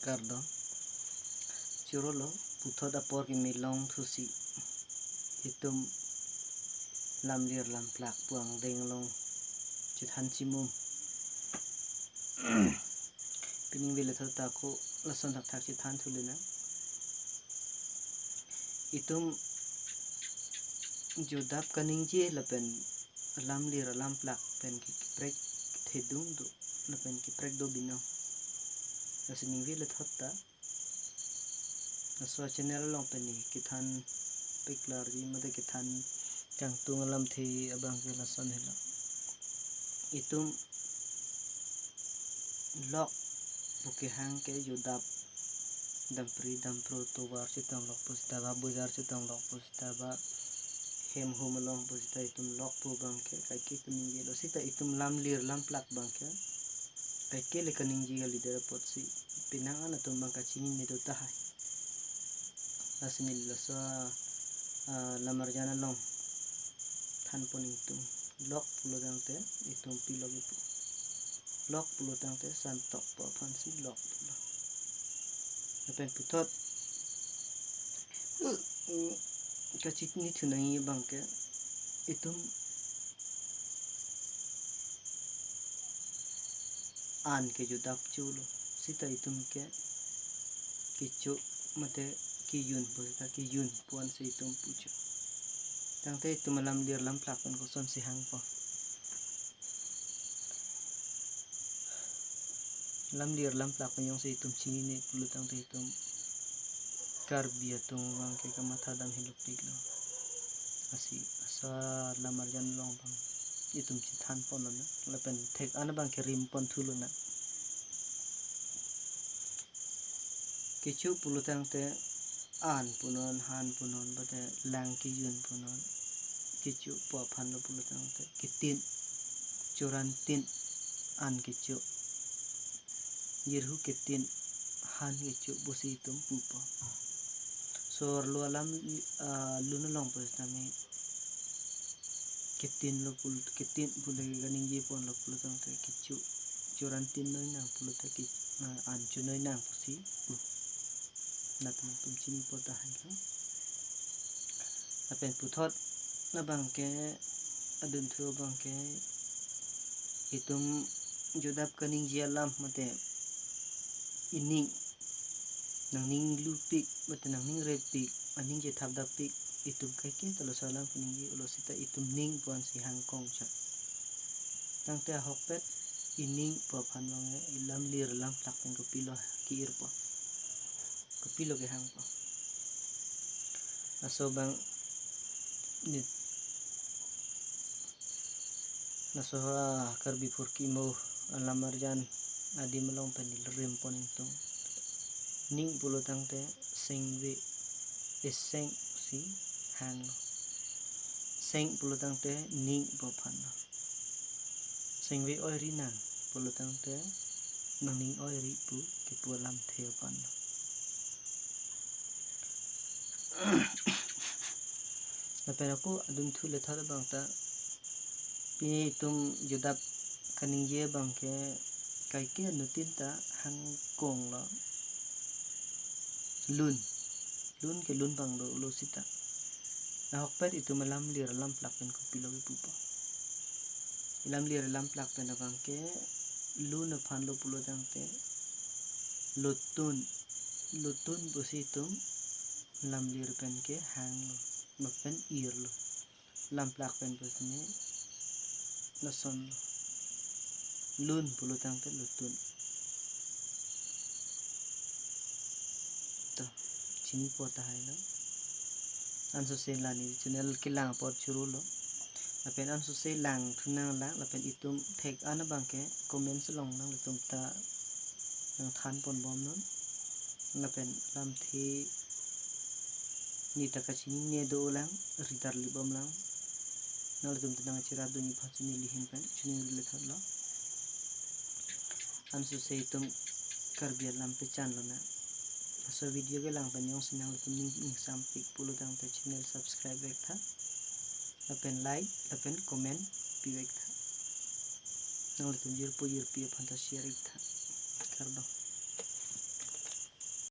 Cardo Churolo Putho da por ki milong thusi Itum lam lir lam plak puang deng long chit han chimum pining vile thar ta ko lason thak thak chit han thulina Itum jodap kaning je lapen lam lir lam plak pen ki prek thedung do lapen ki prek do binong asining vile thar ta aswa channel long pen ni kithan peklar ji made kithan chang tung lam thi abang ke lason hela Itum lok buke hang ke jodap dampri dampro to war chitang lok pusta ba buzar chitang lok pusta ba hem hum long pusta itum lok pu bang ke kai ke kuning ge lo sita itum lam lir lam plak bang ke kai ke le kaning ji ga lider pot si pinang ana tum bang ka chini ne do ta hai asni lo so lamar jana long than pon itum lok pulo dang te itum pilo ge pu lok pulo dang te san tok po phan si lok pulo Napen putot kachit ni thunai bang ke itum an ke jodap chulo sita itum ke kichu mate ki yun puta ki yun puan se itum pucho tangte itum lam lir lam plak kon ko son si hang po lam lir lam plak kon yong se itum chini ne pulo tangte itum karbia tung bang ke kamatha dam hiluk piglo asi asa lamar jan long bang itum chi than pon na lapen thek an bang ke rim pon thulo na kichu pulo tangte an punon han punon bate lang ki yun punon kichu po phan lo pulo tangte kitin churan tin an kichu yirhu kitin han kichu bosi itum pupo sor lo alam luna long pos tami kitin lo pul kitin pule ganing je pon lo pulo tangte kichu churan tin noi nang pulo ta ki an chu noi nang pusi natum tum chini pota hai lo apen puthot na bang ke adun thu bang ke itum jodap kaning je alam mate ining nangning lupik mate nangning repik aning je thap dapik itum kai ke talo salam kaning je ulo sita itum ning puan si hang kong cha tangte hokpet ining po phan bang ilam lir lam plak pen ko pilo ki ir po ko pilo ke hang po aso bang nit naso karbi furki mo lamar jan adi melong pen rim pon itum ning pulo tangte sengwe eseng si hang seng pulo tangte ning po phan sengwe oi ri nang pulo tangte ning oi ri pu ki pu lam the pan napen aku adun thu le thar bang ta pini itum jodap kaning je bang ke kai ke nutin ta hang kong lo lun ke lun bang do ulo sita na hokpet itum lam lir lam plak pen ko pilo ge pupo lam lir lam plak pen bang ke lun phan lo pulo tangte lutun bosi itum lam lir pen ke hang lo mapen ir lo lam plak pen bosne lason lo lun pulo tangte lutun to chini pota hai lo anso se lani channel kilang pot churulo lapen anso se lang thunang la lapen itum thek ana bangke comments long nang itum ta nang than pon bom non lapen lam thi ni ta kachini ne do lang ritar li bom lang nal tum tang chira do ni phachini lihin pen chini le tharlo anso se itum karbia lam pe chan lo na so video ke lang panyong sinang tum ning sam pik pulo dang te channel subscribe vek tha lapen like lapen comment pi vek tha nang tum yir pi phanta share tha kar do